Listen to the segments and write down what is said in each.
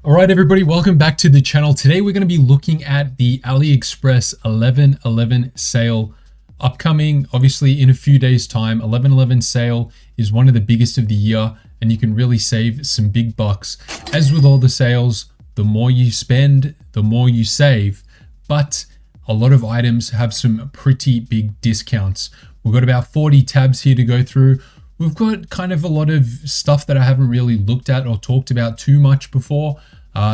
All right, everybody, welcome back to the channel. Today we're going to be looking at the AliExpress 11/11 sale upcoming, obviously in a few days time. 11/11 sale is one of the biggest of the year and you can really save some big bucks. As with all the sales, the more you spend, the more you save, but a lot of items have some pretty big discounts. We've got about 40 tabs here to go through. We've got kind of a lot of stuff that I haven't really looked at or talked about too much before.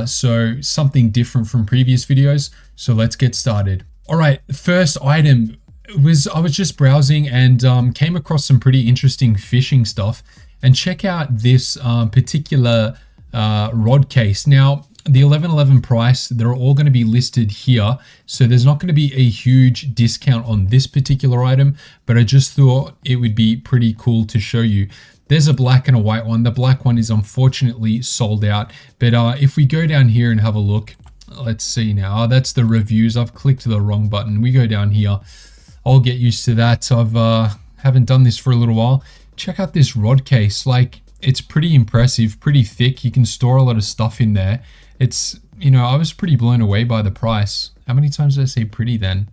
So something different from previous videos. So let's get started. All right, first item was I was just browsing and came across some pretty interesting fishing stuff. And check out this particular rod case. Now, the 11/11 price, they're all going to be listed here. So there's not going to be a huge discount on this particular item, but I just thought it would be pretty cool to show you. There's a black and a white one. The black one is unfortunately sold out. But if we go down here and have a look, let's see now. Oh, that's the reviews. I've clicked the wrong button. We go down here. I'll get used to that. Haven't done this for a little while. Check out this rod case. Like, it's pretty impressive, pretty thick. You can store a lot of stuff in there. It's, you know, I was pretty blown away by the price. How many times did I say pretty then?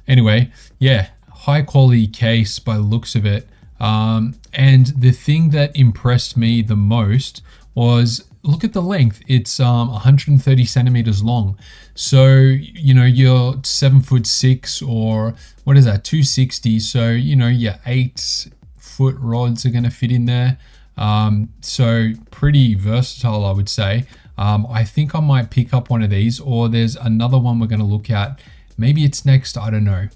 Anyway, yeah, high quality case by the looks of it. And the thing that impressed me the most was, look at the length. It's 130 centimeters long. So, you know, you're 7'6" or what is that, 260. So, you know, your 8-foot rods are going to fit in there. So pretty versatile, I would say. I think I might pick up one of these, or there's another one we're going to look at. Maybe it's next, I don't know.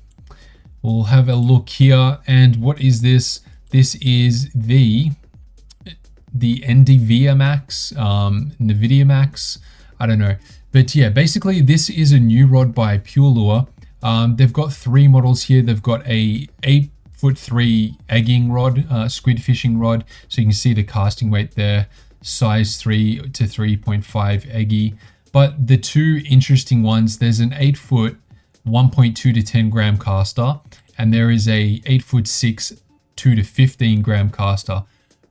We'll have a look here. And what is this? This is the NVIDIA Max, NVIDIA Max, I don't know. But yeah, basically this is a new rod by Pure Lure. They've got three models here. They've got a 8'3" egging rod, squid fishing rod. So you can see the casting weight there, size 3 to 3.5 eggy. But the two interesting ones, there's an 8-foot 1.2 to 10 gram caster, and there is a 8'6" 2 to 15 gram caster,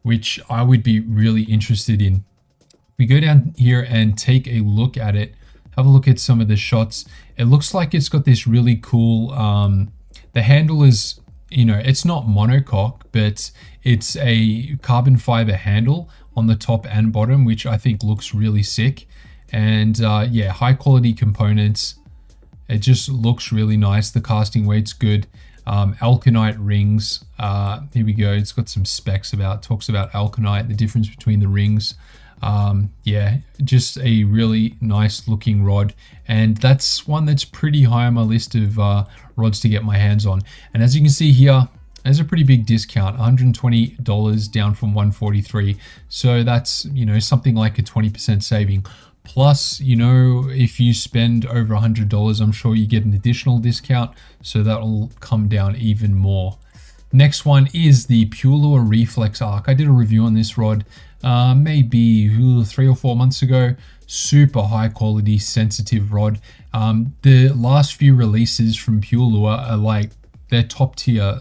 which I would be really interested in. We go down here and take a look at it, have a look at some of the shots. It looks like it's got this really cool, the handle is, you know, it's not monocoque, but it's a carbon fiber handle on the top and bottom, which I think looks really sick. And yeah, high quality components. It just looks really nice. The casting weight's good. Alkanite rings. Here we go. It's got some specs talks about alkanite, the difference between the rings. Yeah, just a really nice looking rod. And that's one that's pretty high on my list of rods to get my hands on. And as you can see here, there's a pretty big discount, $120 down from $143. So that's, you know, something like a 20% saving. Plus, you know, if you spend over $100, I'm sure you get an additional discount. So that'll come down even more. Next one is the Pure Lure Reflex Arc. I did a review on this rod maybe 3 or 4 months ago. Super high quality, sensitive rod. The last few releases from Pure Lure are like, they're top tier.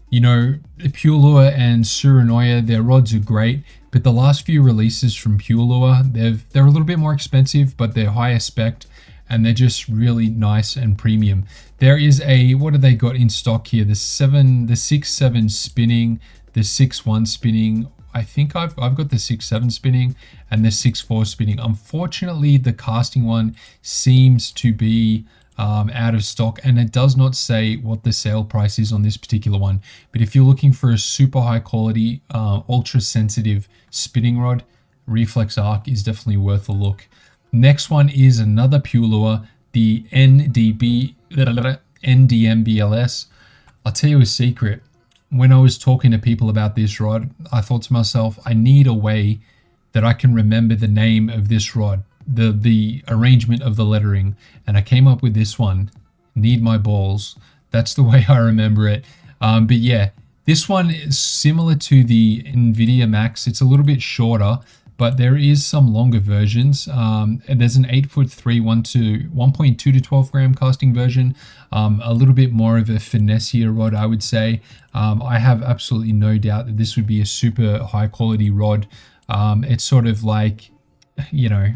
You know, Pure Lure and Surinoya, their rods are great, but the last few releases from Pure Lure, they're a little bit more expensive, but they're higher spec and they're just really nice and premium. There is a, what have they got in stock here? The 6-7 spinning, the 6-1 spinning. I think I've got the 6-7 spinning and the 6-4 spinning. Unfortunately, the casting one seems to be out of stock, and it does not say what the sale price is on this particular one. But if you're looking for a super high quality, ultra sensitive spinning rod, Reflex Arc is definitely worth a look. Next one is another Pure Lure, the NDMBLS. I'll tell you a secret. When I was talking to people about this rod, I thought to myself, I need a way that I can remember the name of this rod, the arrangement of the lettering, and I came up with this one, Need My Balls. That's the way I remember it. But yeah, this one is similar to the NVIDIA Max. It's a little bit shorter, but there is some longer versions. And there's an 8'3", 1.2 to 12 gram casting version. A little bit more of a finesse rod, I would say. I have absolutely no doubt that this would be a super high quality rod. It's sort of like you know,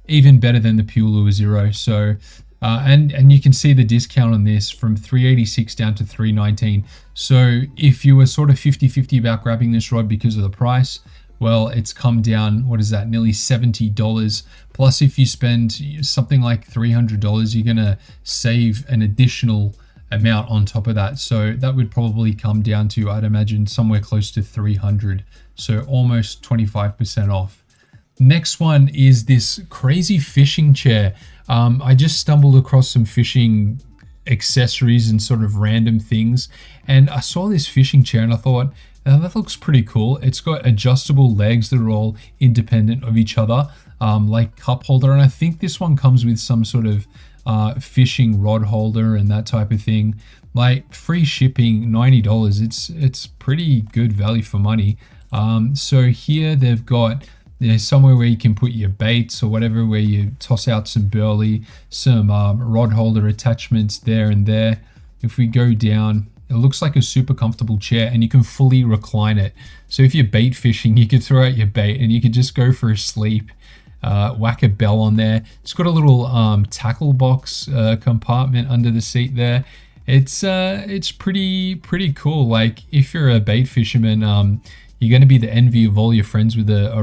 even better than the Pure Lure Zero. So, and you can see the discount on this from 386 down to 319. So if you were sort of 50-50 about grabbing this rod because of the price, well, it's come down, what is that, nearly $70. Plus, if you spend something like $300, you're going to save an additional amount on top of that. So that would probably come down to, I'd imagine, somewhere close to 300. So almost 25% off. Next one is this crazy fishing chair. I just stumbled across some fishing accessories and sort of random things, and I saw this fishing chair and I thought, that looks pretty cool. It's got adjustable legs that are all independent of each other, like cup holder, and I think this one comes with some sort of fishing rod holder and that type of thing. Like free shipping, $90. It's pretty good value for money. So here they've got, there's somewhere where you can put your baits or whatever, where you toss out some burley, some rod holder attachments there and there. If we go down, it looks like a super comfortable chair, and you can fully recline it. So if you're bait fishing, you could throw out your bait and you could just go for a sleep, whack a bell on there. It's got a little tackle box compartment under the seat there. It's pretty cool. Like if you're a bait fisherman, you're going to be the envy of all your friends with I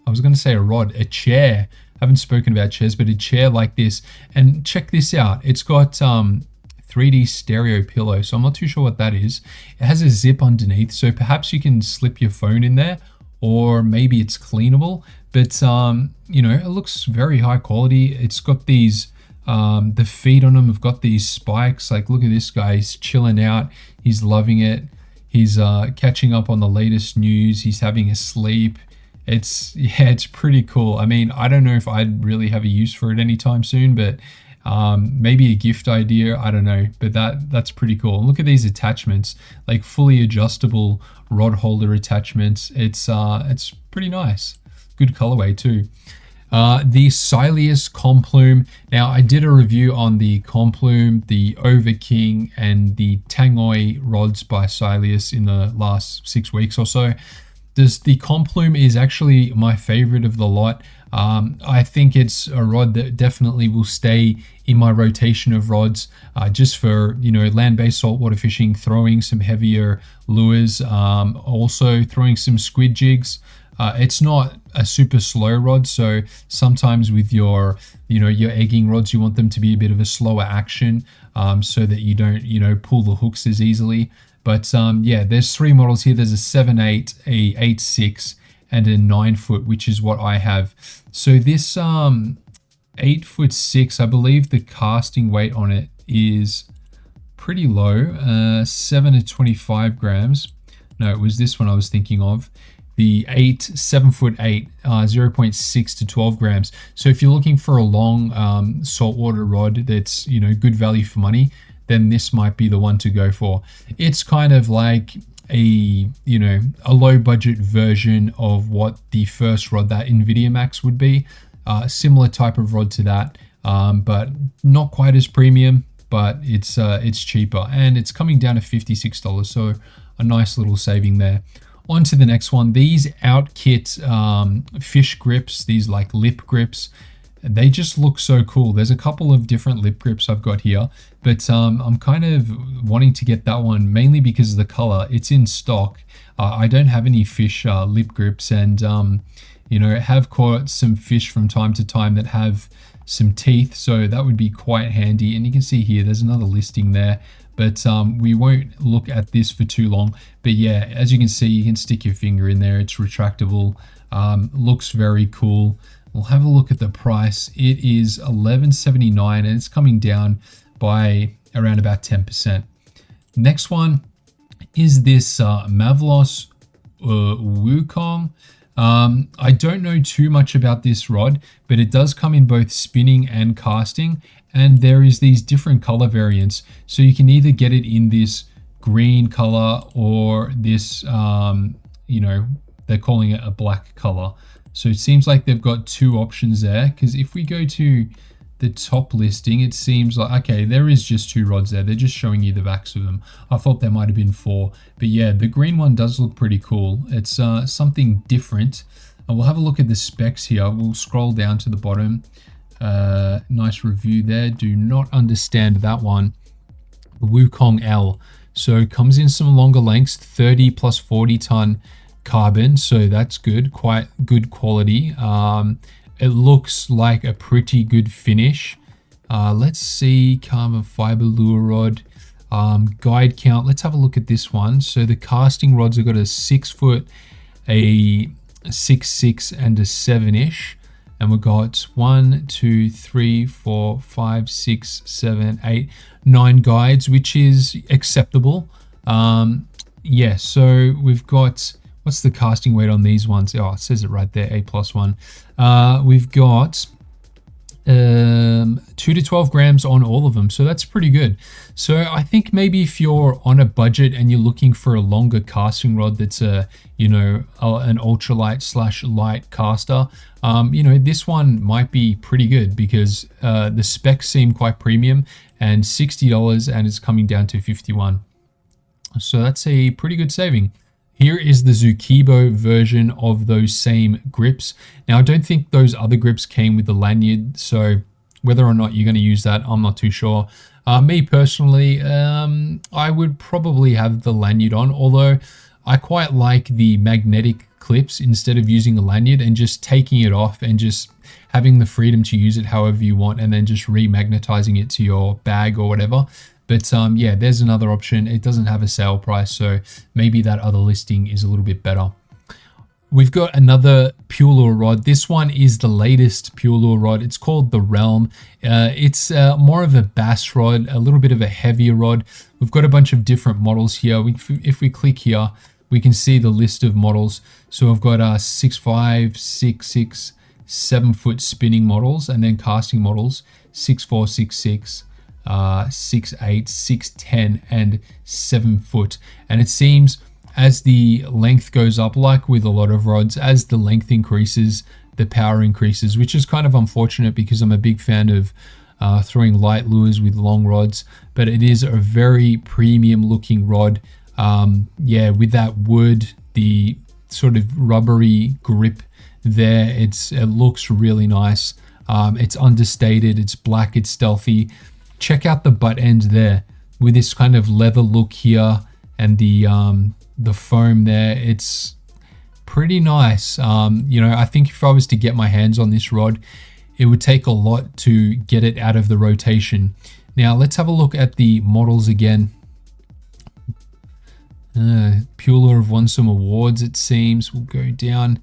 was going to say a rod, a chair. I haven't spoken about chairs, but a chair like this. And check this out. It's got 3D stereo pillow. So I'm not too sure what that is. It has a zip underneath. So perhaps you can slip your phone in there, or maybe it's cleanable. But, you know, it looks very high quality. It's got these, the feet on them have got these spikes. Like, look at this guy. He's chilling out. He's loving it. He's catching up on the latest news. He's having a sleep. It's pretty cool. I mean, I don't know if I'd really have a use for it anytime soon, but maybe a gift idea. I don't know, but that's pretty cool. And look at these attachments, like fully adjustable rod holder attachments. It's pretty nice. Good colorway too. The Sileus Complume. Now, I did a review on the Complume, the Overking, and the Tangoi rods by Sileus in the last 6 weeks or so. The Complume is actually my favorite of the lot. I think it's a rod that definitely will stay in my rotation of rods, just for, you know, land-based saltwater fishing, throwing some heavier lures, also throwing some squid jigs. It's not a super slow rod, so sometimes with your, you know, your egging rods, you want them to be a bit of a slower action, so that you don't, you know, pull the hooks as easily. But yeah, there's 3 models here. There's a 7/8, a 8/6, and a 9-foot, which is what I have. So this 8'6", I believe the casting weight on it is pretty low, 7 to 25 grams. No, it was this one I was thinking of. The 7'8", 0.6 to 12 grams. So if you're looking for a long saltwater rod that's, you know, good value for money, then this might be the one to go for. It's kind of like a, you know, a low budget version of what the first rod, that Nvidia Max, would be. Similar type of rod to that, but not quite as premium, but it's cheaper, and it's coming down to $56. So a nice little saving there. On to the next one. These Outkit fish grips, these like lip grips, they just look so cool. There's a couple of different lip grips I've got here, but I'm kind of wanting to get that one mainly because of the color. It's in stock. I don't have any fish lip grips, and you know, have caught some fish from time to time that have some teeth, so that would be quite handy. And you can see here, there's another listing there, but we won't look at this for too long. But yeah, as you can see, you can stick your finger in there. It's retractable. Looks very cool. We'll have a look at the price. It is $11.79, and it's coming down by around about 10%. Next one is this Mavlos Wukong. I don't know too much about this rod, but it does come in both spinning and casting, and there is these different color variants. So you can either get it in this green color or this, you know, they're calling it a black color. So it seems like they've got 2 options there, because if we go to the top listing, it seems like, okay, there is just 2 rods there. They're just showing you the backs of them. I thought there might have been 4, but yeah, the green one does look pretty cool. It's something different. And we'll have a look at the specs here. We'll scroll down to the bottom. Nice review there. Do not understand that one. Wukong L. So it comes in some longer lengths, 30 plus 40 ton carbon. So that's good, quite good quality. It looks like a pretty good finish. Let's see, carbon fiber lure rod. Guide count, let's have a look at this one. So the casting rods have got a 6 foot, a 6.6 and a 7-ish. And we've got 1, 2, 3, 4, 5, 6, 7, 8, 9 guides, which is acceptable. Yeah, so we've got, what's the casting weight on these ones? Oh, it says it right there, A+1. We've got 2 to 12 grams on all of them, so that's pretty good. So I think maybe if you're on a budget and you're looking for a longer casting rod that's an ultralight / light caster, this one might be pretty good because the specs seem quite premium, and $60 and it's coming down to 51. So that's a pretty good saving. Here is the Zukibo version of those same grips. Now, I don't think those other grips came with the lanyard, so whether or not you're going to use that, I'm not too sure. Me personally, I would probably have the lanyard on, although I quite like the magnetic clips instead of using a lanyard and just taking it off and just having the freedom to use it however you want and then just remagnetizing it to your bag or whatever. But yeah, there's another option. It doesn't have a sale price, so maybe that other listing is a little bit better. We've got another Pure Lure rod. This one is the latest Pure Lure rod. It's called the Realm. It's more of a bass rod, a little bit of a heavier rod. We've got a bunch of different models here. If we click here, we can see the list of models. So I've got 6'5", 6'6", 7 foot spinning models, and then casting models, 6'4", 6'6", 6'8", 6'10", and 7 foot. And it seems as the length goes up, like with a lot of rods, as the length increases, the power increases, which is kind of unfortunate because I'm a big fan of throwing light lures with long rods, but it is a very premium looking rod. Yeah, with that wood, the sort of rubbery grip there, it looks really nice. It's understated, it's black, it's stealthy. Check out the butt end there with this kind of leather look here and the foam there. It's pretty nice. I think if I was to get my hands on this rod, it would take a lot to get it out of the rotation. Now let's have a look at the models again. Pure Lure have won some awards, it seems. We'll go down.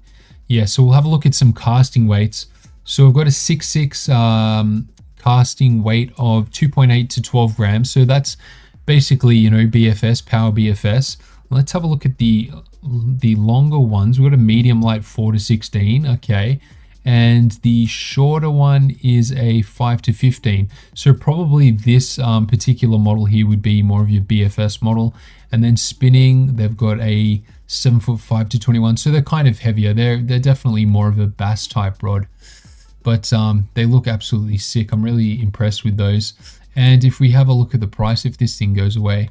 Yeah, so we'll have a look at some casting weights. So we've got a 6'6" casting weight of 2.8 to 12 grams. So that's basically, BFS, power BFS. Let's have a look at the longer ones. We've got a medium light 4 to 16, okay. And the shorter one is a 5 to 15. So probably this particular model here would be more of your BFS model. And then spinning, they've got a 7'5" to 21. So they're kind of heavier. They're definitely more of a bass type rod. But they look absolutely sick. I'm really impressed with those. And if we have a look at the price, if this thing goes away,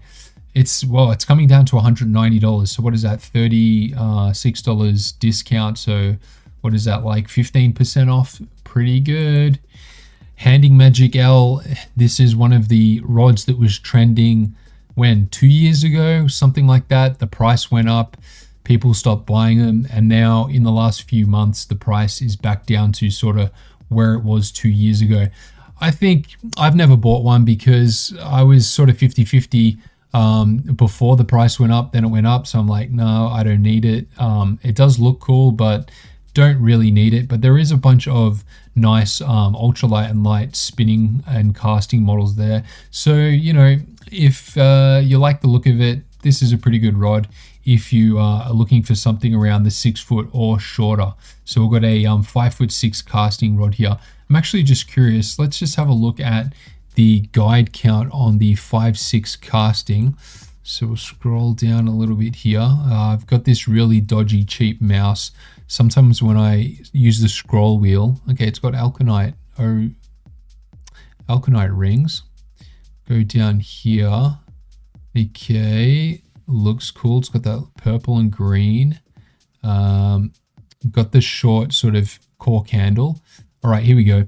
it's coming down to $190. So what is that? $36 discount. So what is that, like 15% off? Pretty good. Handing Magic L. This is one of the rods that was trending when 2 years ago, something like that. The price went up. People stopped buying them, and now in the last few months, the price is back down to sort of where it was 2 years ago. I think I've never bought one because I was sort of 50-50 before the price went up, then it went up. So I'm like, no, I don't need it. It does look cool, but don't really need it. But there is a bunch of nice ultralight and light spinning and casting models there. So, if you like the look of it, this is a pretty good rod if you are looking for something around the 6 foot or shorter. So we've got a 5'6" casting rod here. I'm actually just curious. Let's just have a look at the guide count on the 5'6" casting. So we'll scroll down a little bit here. I've got this really dodgy cheap mouse. Sometimes when I use the scroll wheel, okay, it's got alkanite rings. Go down here. Okay, looks cool. It's got that purple and green. got the short sort of cork handle. All right, here we go.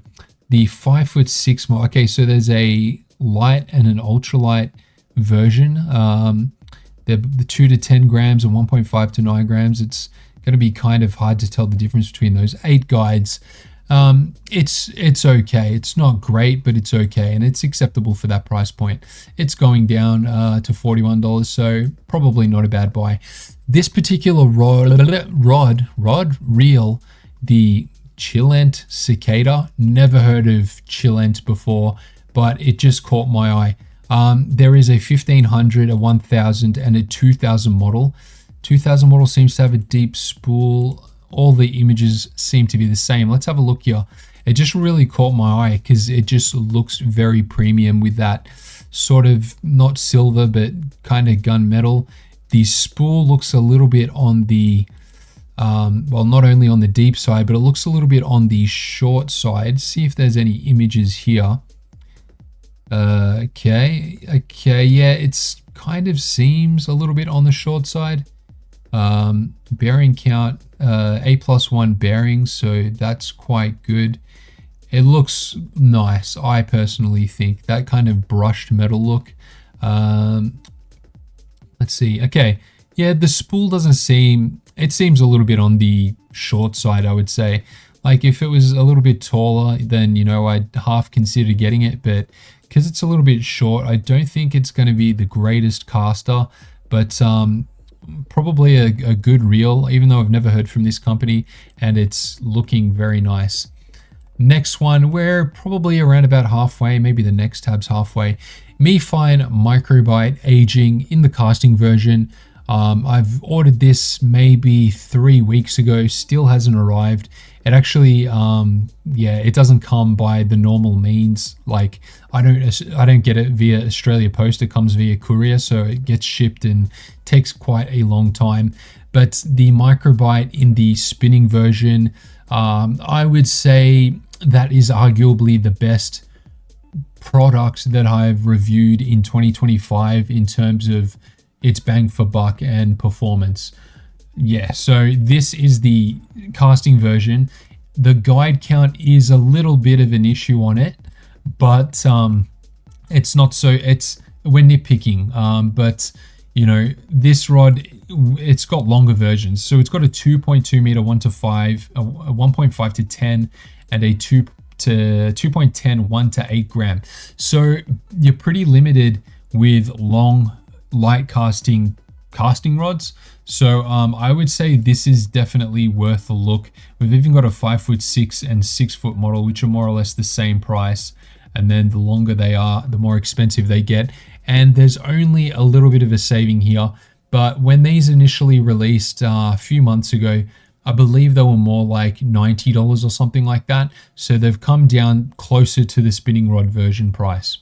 The 5'6" more. Okay, so there's a light and an ultralight version. They're the 2 to 10 grams and 1.5 to 9 grams. It's going to be kind of hard to tell the difference between those 8 guides. It's okay. It's not great, but it's okay, and it's acceptable for that price point. It's going down to $41, so probably not a bad buy. This particular reel, the Chillent Cicada. Never heard of Chillent before, but it just caught my eye. There is a 1500, a 1000, and a 2000 model. 2000 model seems to have a deep spool. All the images seem to be the same. Let's have a look here. It just really caught my eye because it just looks very premium with that sort of not silver, but kind of gunmetal. The spool looks a little bit on the, well, not only on the deep side, but it looks a little bit on the short side. See if there's any images here. Okay, yeah, it's kind of seems a little bit on the short side. Bearing count, A+1 bearings, so that's quite good. It looks nice. I personally think that kind of brushed metal look. Let's see. Okay, yeah, the spool doesn't seem, it seems a little bit on the short side, I would say. Like if it was a little bit taller, then, you know, I'd half consider getting it, but because it's a little bit short, I don't think it's going to be the greatest caster, but probably a good reel, even though I've never heard from this company, and it's looking very nice. Next one, we're probably around about halfway, maybe the next tab's halfway. MeFine Microbite aging in the casting version. I've ordered this maybe 3 weeks ago, still hasn't arrived. It actually, yeah, it doesn't come by the normal means. Like I don't get it via Australia Post. It comes via courier, so it gets shipped and takes quite a long time. But the microbite in the spinning version, I would say that is arguably the best product that I've reviewed in 2025 in terms of its bang for buck and performance. Yeah, so this is the casting version. The guide count is a little bit of an issue on it, but it's not so, we're nitpicking, but you know, this rod, it's got longer versions. So it's got a 2.2 meter 1 to 5, a 1.5 to 10, and a 2 to 2.10 1 to 8 gram. So you're pretty limited with long light casting rods. So I would say this is definitely worth a look. We've even got a 5'6" and 6 foot model, which are more or less the same price. And then the longer they are, the more expensive they get. And there's only a little bit of a saving here. But when these initially released a few months ago, I believe they were more like $90 or something like that. So they've come down closer to the spinning rod version price.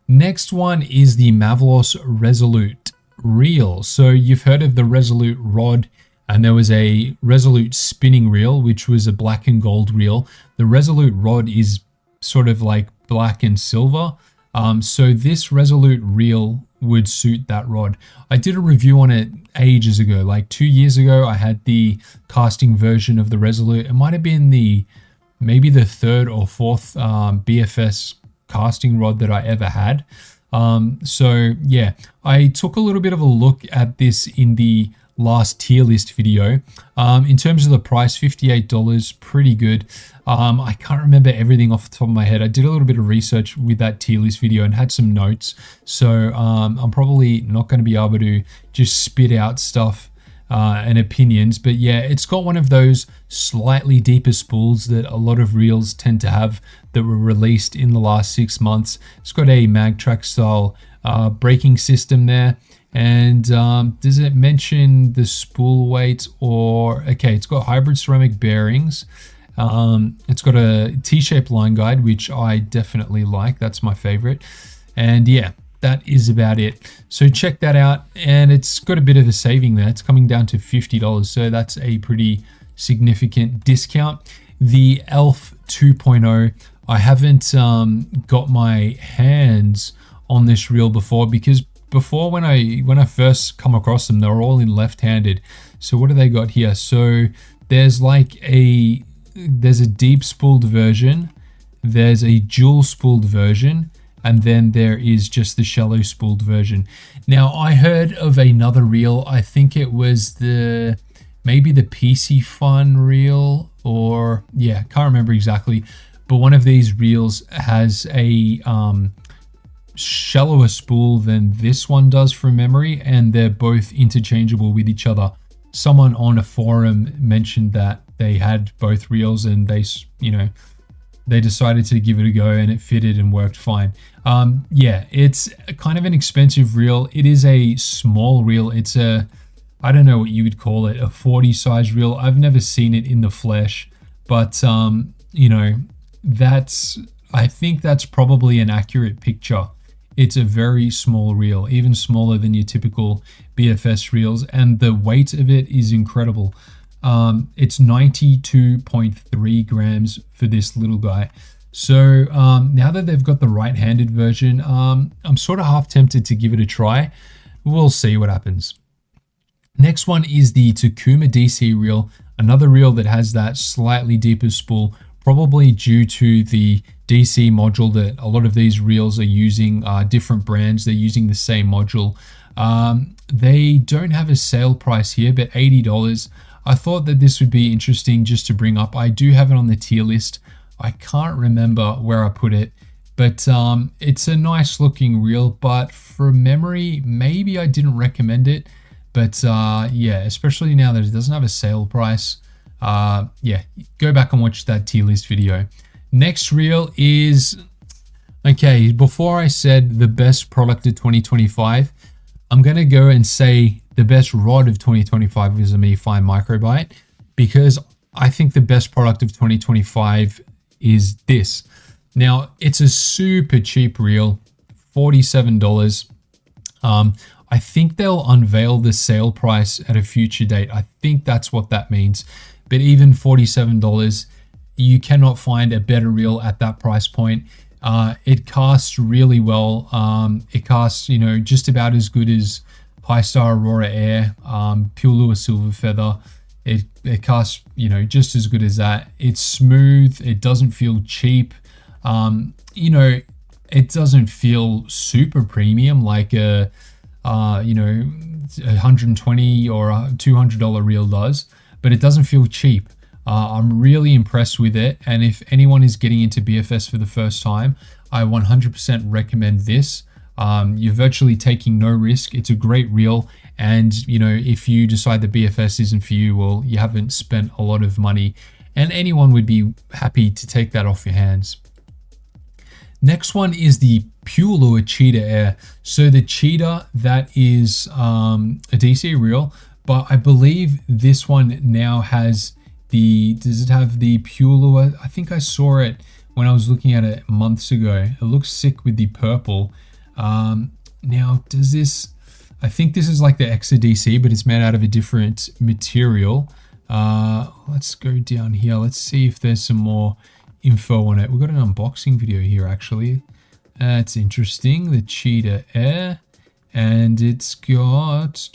Next one is the Mavlos Resolute reel. So you've heard of the Resolute rod, and there was a Resolute spinning reel, which was a black and gold reel. The Resolute rod is sort of like black and silver. So this Resolute reel would suit that rod. I did a review on it ages ago, like 2 years ago. I had the casting version of the Resolute. It might have been maybe the third or fourth BFS casting rod that I ever had. So yeah, I took a little bit of a look at this in the last tier list video. In terms of the price, $58, pretty good. I can't remember everything off the top of my head. I did a little bit of research with that tier list video and had some notes. So I'm probably not going to be able to just spit out stuff and opinions, but yeah, it's got one of those slightly deeper spools that a lot of reels tend to have that were released in the last 6 months. It's got a mag track style braking system there. And does it mention the spool weight or, okay, it's got hybrid ceramic bearings. It's got a T-shaped line guide, which I definitely like. That's my favorite. And yeah, that is about it. So check that out. And it's got a bit of a saving there. It's coming down to $50. So that's a pretty significant discount. The ELF 2.0, I haven't got my hands on this reel before, because before when I first come across them, they were all in left-handed. So what do they got here? So there's a deep spooled version, there's a dual spooled version, and then there is just the shallow spooled version. Now, I heard of another reel. I think it was maybe the PC Fun reel, or yeah, can't remember exactly. But one of these reels has a shallower spool than this one does from memory, and they're both interchangeable with each other. Someone on a forum mentioned that they had both reels and they decided to give it a go and it fitted and worked fine. Yeah, it's kind of an expensive reel. It is a small reel. It's I don't know what you would call it, a 40 size reel. I've never seen it in the flesh, but I think that's probably an accurate picture. It's a very small reel, even smaller than your typical BFS reels, and the weight of it is incredible. It's 92.3 grams for this little guy. So now that they've got the right-handed version, I'm sort of half tempted to give it a try. We'll see what happens. Next one is the Takuma DC reel, another reel that has that slightly deeper spool, probably due to the DC module that a lot of these reels are using. Different brands, they're using the same module. They don't have a sale price here, but $80. I thought that this would be interesting just to bring up. I do have it on the tier list. I can't remember where I put it, but it's a nice looking reel, but from memory, maybe I didn't recommend it. But yeah, especially now that it doesn't have a sale price. Yeah, go back and watch that tier list video. Next reel is, okay, before I said the best product of 2025, I'm going to go and say the best rod of 2025 is a Me Fine Microbite, because I think the best product of 2025 is this. Now, it's a super cheap reel, $47. I think they'll unveil the sale price at a future date. I think that's what that means. But even $47, you cannot find a better reel at that price point. It casts really well. It casts, just about as good as High Star Aurora Air, Pure Lure Silver Feather. It casts, just as good as that. It's smooth. It doesn't feel cheap. It doesn't feel super premium like a, $120 or a $200 reel does, but it doesn't feel cheap. I'm really impressed with it, and if anyone is getting into BFS for the first time, I 100% recommend this. You're virtually taking no risk. It's a great reel, and if you decide that BFS isn't for you, well, you haven't spent a lot of money, and anyone would be happy to take that off your hands. Next one is the Pure Lure Cheetah Air. So the Cheetah, that is a DC reel, but I believe this one now has does it have the Pure Lure? I think I saw it when I was looking at it months ago. It looks sick with the purple. Now, does this, I think this is like the Exa DC, but it's made out of a different material. Let's go down here. Let's see if there's some more info on it. We've got an unboxing video here, actually. It's interesting. The Cheetah Air, and it's got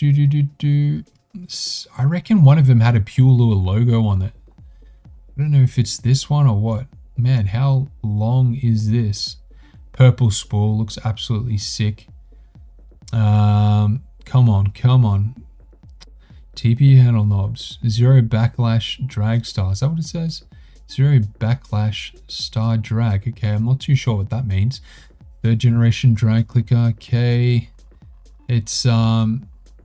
I reckon one of them had a Pure Lure logo on it. I don't know if it's this one or what. Man, how long is this? Purple spool, looks absolutely sick. Come on. TP handle knobs. Zero backlash drag star. Is that what it says? Zero backlash star drag. Okay, I'm not too sure what that means. Third generation drag clicker. Okay. It's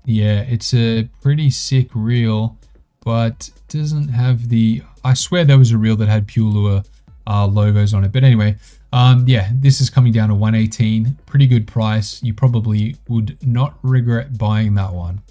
yeah, it's a pretty sick reel, but doesn't have the, I swear there was a reel that had Pure Lure logos on it. But anyway, yeah, this is coming down to $118. Pretty good price. You probably would not regret buying that one.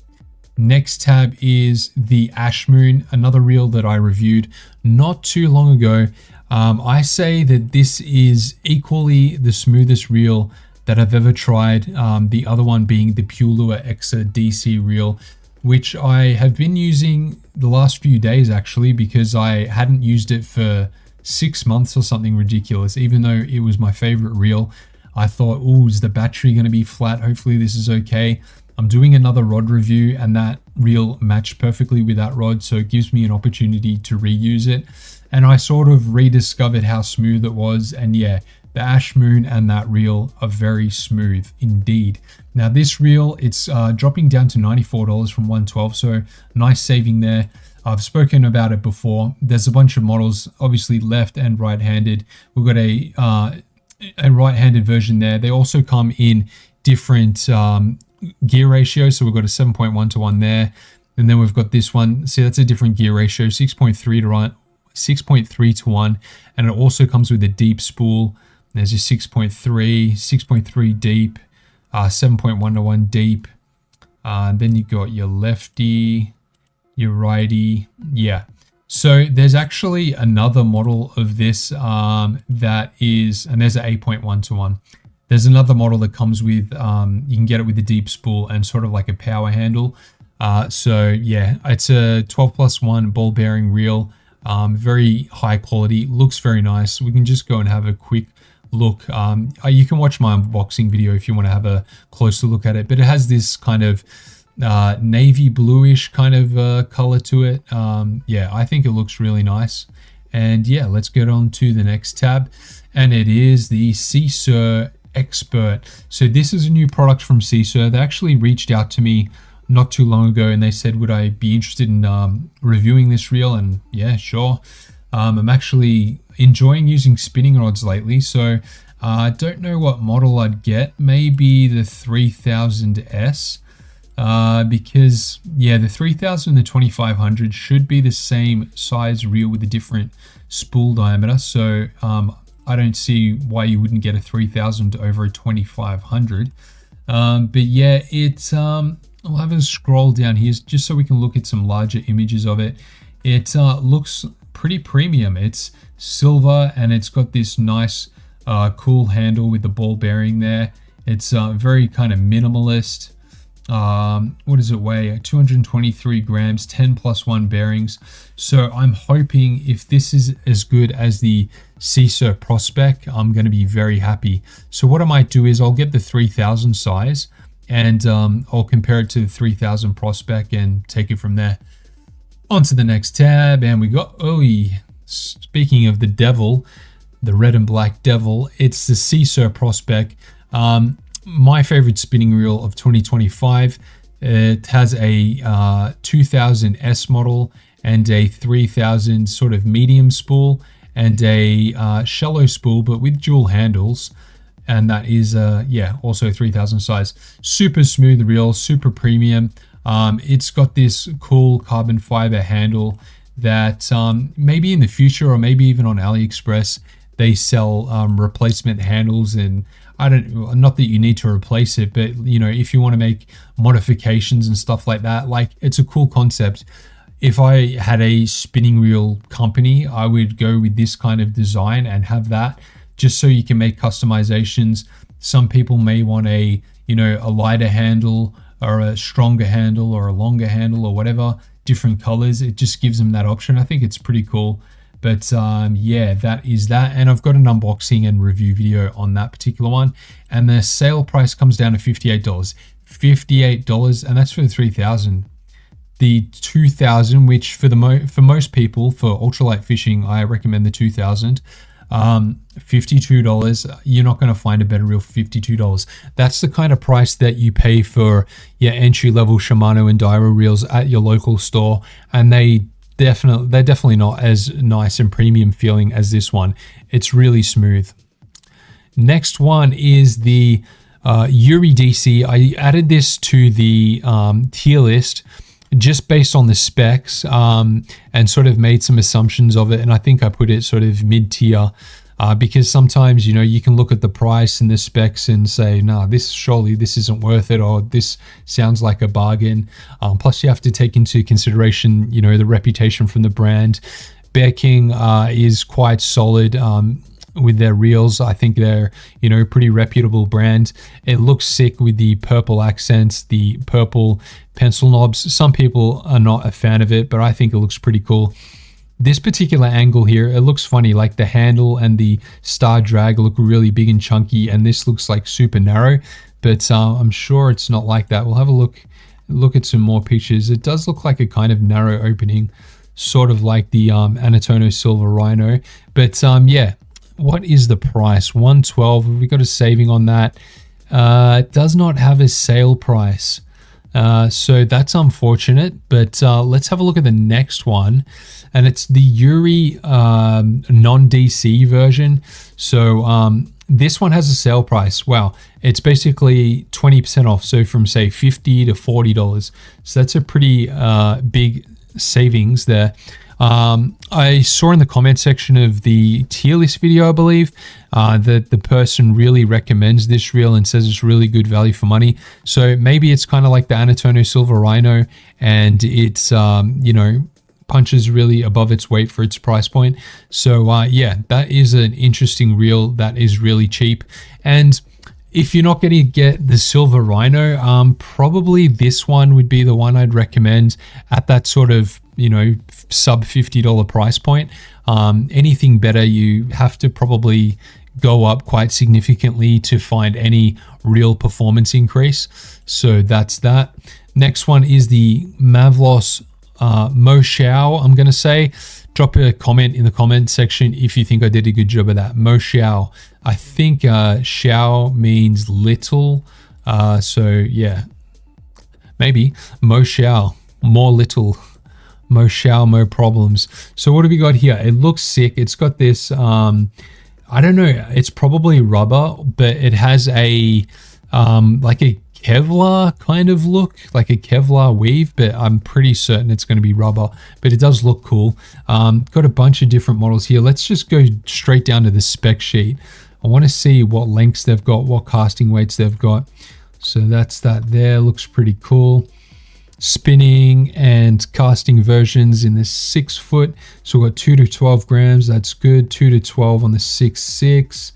Next tab is the Ash Moon, another reel that I reviewed not too long ago. I say that this is equally the smoothest reel that I've ever tried. The other one being the Pure Lure Exa DC reel, which I have been using the last few days actually, because I hadn't used it for 6 months or something ridiculous. Even though it was my favorite reel, I thought, oh, is the battery going to be flat? Hopefully this is okay. I'm doing another rod review and that reel matched perfectly with that rod, so it gives me an opportunity to reuse it. And I sort of rediscovered how smooth it was, and yeah, the Ash Moon and that reel are very smooth indeed. Now this reel, it's dropping down to $94 from $112, so nice saving there. I've spoken about it before. There's a bunch of models, obviously left and right-handed. We've got a right-handed version there. They also come in different gear ratio, so we've got a 7.1 to 1 there, and then we've got this one. See, that's a different gear ratio, 6.3 to 1, and it also comes with a deep spool. There's your 6.3 deep, 7.1 to 1 deep, then you got your lefty, your righty. Yeah, so there's actually another model of this that is, and there's an 8.1 to 1. There's another model that comes with, you can get it with a deep spool and sort of like a power handle. So yeah, it's a 12+1 ball bearing reel, very high quality, looks very nice. We can just go and have a quick look. You can watch my unboxing video if you want to have a closer look at it, but it has this kind of navy bluish kind of color to it. Yeah, I think it looks really nice. And yeah, let's get on to the next tab, and it is the Seasur Expert. So this is a new product from Seasur. They actually reached out to me not too long ago and they said, would I be interested in reviewing this reel? And yeah, sure. I'm actually enjoying using spinning rods lately, so I don't know what model I'd get. Maybe the 3000S, because yeah, the 3000 and the 2500 should be the same size reel with a different spool diameter, so I don't see why you wouldn't get a 3000 over a 2500. But yeah, it's I'll have a scroll down here just so we can look at some larger images of it. It looks pretty premium. It's silver and it's got this nice cool handle with the ball bearing there. It's very kind of minimalist. What does it weigh? 223 grams, 10+1 bearings. So I'm hoping if this is as good as the Seasur Prospect, I'm going to be very happy. So what I might do is I'll get the 3000 size and I'll compare it to the 3000 Prospect and take it from there. On to the next tab, and we got, speaking of the devil, the red and black devil, it's the Seasur Prospect. My favorite spinning reel of 2025. It has a 2000S model and a 3000 sort of medium spool and a shallow spool, but with dual handles. And that is, yeah, also 3000 size. Super smooth reel, super premium. It's got this cool carbon fiber handle that maybe in the future or maybe even on AliExpress, they sell replacement handles, and not that you need to replace it, but you know, if you want to make modifications and stuff like that, like it's a cool concept. If I had a spinning reel company, I would go with this kind of design and have that just so you can make customizations. Some people may want a, you know, a lighter handle or a stronger handle or a longer handle or whatever, different colors. It just gives them that option. I think it's pretty cool. But yeah, that is that. And I've got an unboxing and review video on that particular one. And the sale price comes down to $58. $58, and that's for the 3000. The 2000, which for most people, for ultralight fishing, I recommend the 2000. $52. You're not going to find a better reel for $52. That's the kind of price that you pay for your entry-level Shimano and Dyro reels at your local store, and they're definitely not as nice and premium feeling as this one. It's really smooth. Next one is the Yuri DC. I added this to the tier list just based on the specs, and sort of made some assumptions of it, and I think I put it sort of mid-tier because sometimes, you know, you can look at the price and the specs and say, no, surely this isn't worth it, or this sounds like a bargain. Plus you have to take into consideration, you know, the reputation from the brand. Bear King is quite solid with their reels. I think they're, you know, pretty reputable brand. It looks sick with the purple accents, the purple pencil knobs. Some people are not a fan of it, but I think it looks pretty cool. This particular angle here, it looks funny, like the handle and the star drag look really big and chunky, and this looks like super narrow, but I'm sure it's not like that. We'll have a look at some more pictures. It does look like a kind of narrow opening, sort of like the Anatono Silver Rhino. But yeah, what is the price? 112. Have we got a saving on that? It does not have a sale price. So that's unfortunate, but let's have a look at the next one, and it's the Yuri non-DC version. So this one has a sale price. Wow, it's basically 20% off, so from say $50 to $40. So that's a pretty big savings there. I saw in the comment section of the tier list video, I believe, that the person really recommends this reel and says it's really good value for money. So maybe it's kind of like the Anatono Silver Rhino, and it's, you know, punches really above its weight for its price point. So yeah, that is an interesting reel that is really cheap. And if you're not going to get the Silver Rhino, probably this one would be the one I'd recommend at that sort of, you know, sub $50 price point. Anything better, you have to probably go up quite significantly to find any real performance increase. So that's that. Next one is the Mavlos Mo Xiao, I'm going to say. Drop a comment in the comment section if you think I did a good job of that. Mo Xiao. I think Xiao means little. So yeah, maybe Mo Xiao, more little. Mo Xiao, mo problems. So what have we got here? It looks sick. It's got this, I don't know, it's probably rubber, but it has a, like a Kevlar kind of look, like a Kevlar weave, but I'm pretty certain it's going to be rubber, but it does look cool. Got a bunch of different models here. Let's just go straight down to the spec sheet. I want to see what lengths they've got, what casting weights they've got. So that's that there. Looks pretty cool. Spinning and casting versions in the 6 foot. So we've got 2 to 12 grams. That's good. 2 to 12 on the 6.6.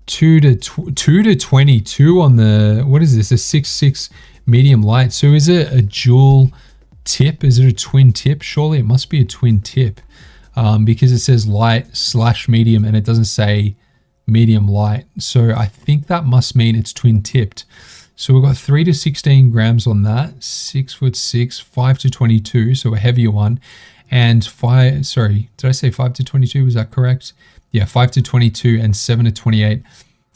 2 to 22 on the, what is this? A 6.6 medium light. So is it a dual tip? Is it a twin tip? Surely it must be a twin tip, because it says light/medium and it doesn't say medium light. So I think that must mean it's twin tipped. So we've got 3 to 16 grams on that. 6'6", 5 to 22, so a heavier one. And 5, sorry, did I say 5 to 22? Was that correct? Yeah, 5 to 22 and 7 to 28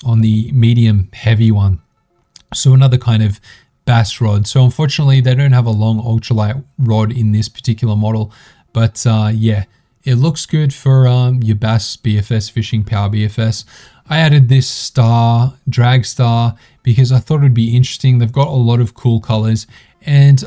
on the medium heavy one. So another kind of bass rod. So unfortunately, they don't have a long ultralight rod in this particular model. But yeah, it looks good for your bass BFS fishing, power BFS. I added this star, drag star, because I thought it'd be interesting. They've got a lot of cool colors. And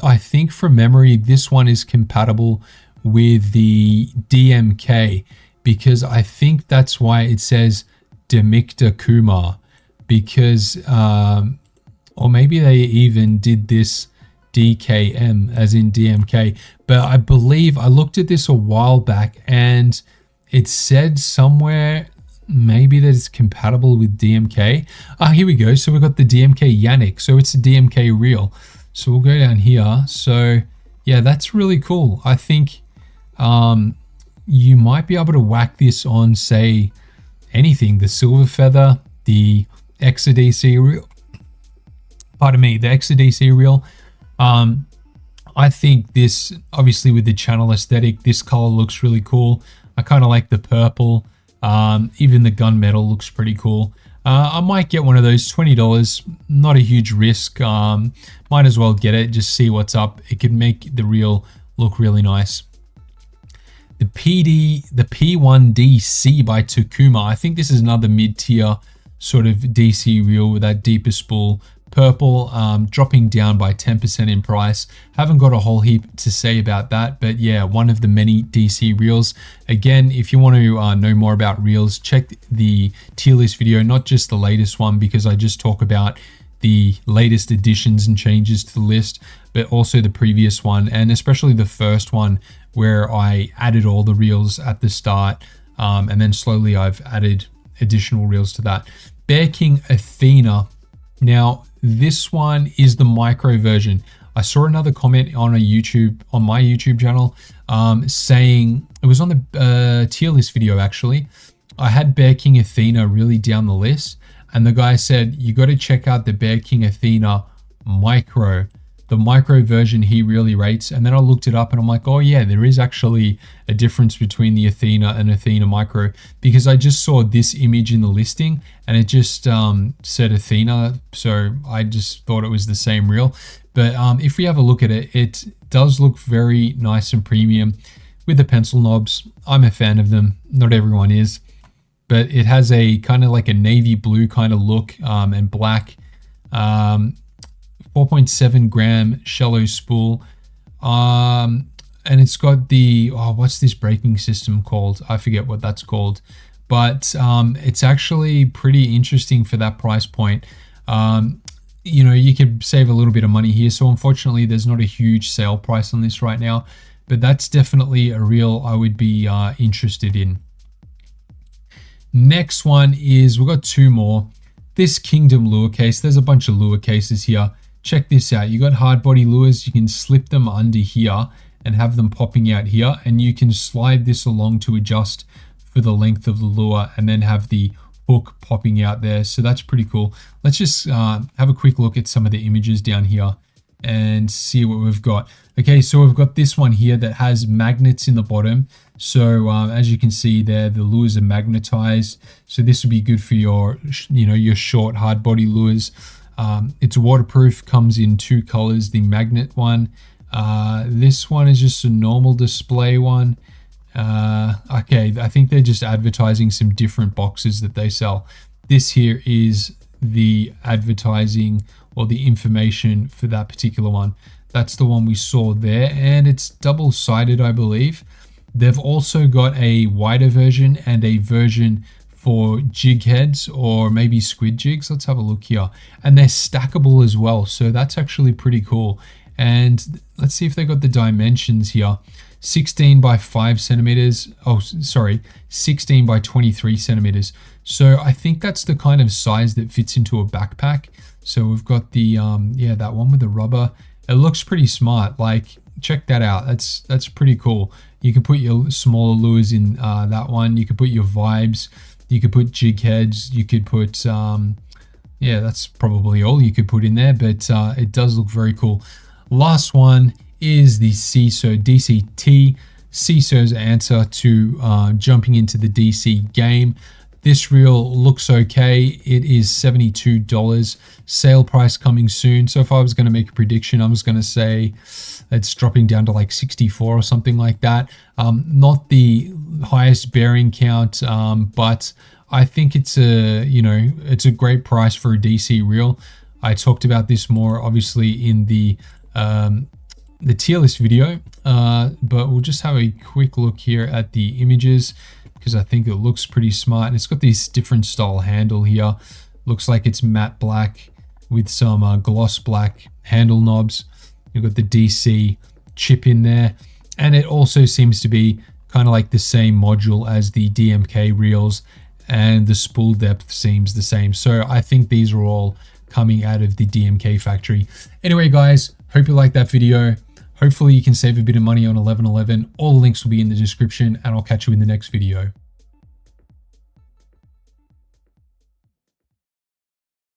I think from memory, this one is compatible with the DMK, because I think that's why it says Demikta Kumar, because, or maybe they even did this DKM as in DMK, but I believe I looked at this a while back and it said somewhere maybe that it's compatible with DMK. Here we go. So we've got the DMK Yannick. So it's a DMK reel. So we'll go down here. So yeah, that's really cool. I think you might be able to whack this on, say, anything. The Silver Feather, the XADC reel. Pardon me, the XADC reel. I think this, obviously with the channel aesthetic, this color looks really cool. I kind of like the purple. Even the gunmetal looks pretty cool. I might get one of those, $20, not a huge risk. Might as well get it, just see what's up. It could make the reel look really nice. The P1DC by Takuma. I think this is another mid-tier sort of DC reel with that deeper spool. Purple, dropping down by 10% in price. Haven't got a whole heap to say about that, but yeah, one of the many DC reels. Again, if you want to know more about reels, check the tier list video, not just the latest one, because I just talk about the latest additions and changes to the list, but also the previous one, and especially the first one where I added all the reels at the start, and then slowly I've added additional reels to that. Bear King Athena. Now, this one is the micro version. I saw another comment on my YouTube channel, saying it was on the tier list video actually. I had Bear King Athena really down the list, and the guy said you got to check out the Bear King Athena micro. The micro version he really rates. And then I looked it up and I'm like, oh yeah, there is actually a difference between the Athena and Athena micro, because I just saw this image in the listing and it just said Athena, so I just thought it was the same reel. But if we have a look at it, it does look very nice and premium with the pencil knobs. I'm a fan of them, not everyone is, but it has a kind of like a navy blue kind of look, and black. 4.7 gram shallow spool, and it's got the what's this braking system called? I forget what that's called, but it's actually pretty interesting for that price point. You know, you could save a little bit of money here. So unfortunately, there's not a huge sale price on this right now, but that's definitely a reel I would be interested in. Next one is, we've got two more. This Kingdom lure case. There's a bunch of lure cases here. Check this out. You got hard body lures. You can slip them under here and have them popping out here, and you can slide this along to adjust for the length of the lure and then have the hook popping out there. So that's pretty cool. Let's just have a quick look at some of the images down here and see what we've got. Okay, so we've got this one here that has magnets in the bottom. So as you can see there, the lures are magnetized. So this would be good for your, you know, your short hard body lures. It's waterproof, comes in two colors, the magnet one. This one is just a normal display one. Okay, I think they're just advertising some different boxes that they sell. This here is the advertising or the information for that particular one. That's the one we saw there, and it's double-sided, I believe. They've also got a wider version and a version for jig heads or maybe squid jigs. Let's have a look here. And they're stackable as well, so that's actually pretty cool. And let's see if they got the dimensions here. 16 by 5 centimeters. Oh, sorry, 16 by 23 centimeters. So I think that's the kind of size that fits into a backpack. So we've got the, yeah, that one with the rubber. It looks pretty smart. Like, check that out. That's pretty cool. You can put your smaller lures in that one. You could put your vibes. You could put jig heads. You could put, yeah, that's probably all you could put in there. But it does look very cool. Last one is the CISO DCT. CISO's answer to jumping into the DC game. This reel looks okay. It is $72. Sale price coming soon. So if I was going to make a prediction, I was going to say it's dropping down to like 64 or something like that. Not the highest bearing count, but I think it's a, you know, it's a great price for a DC reel. I talked about this more obviously in the tier list video, but we'll just have a quick look here at the images, because I think it looks pretty smart. And it's got this different style handle here. Looks like it's matte black with some gloss black handle knobs. You've got the DC chip in there. And it also seems to be kind of like the same module as the DMK reels, and the spool depth seems the same. So I think these are all coming out of the DMK factory. Anyway, guys, hope you liked that video. Hopefully you can save a bit of money on 1111. All the links will be in the description, and I'll catch you in the next video.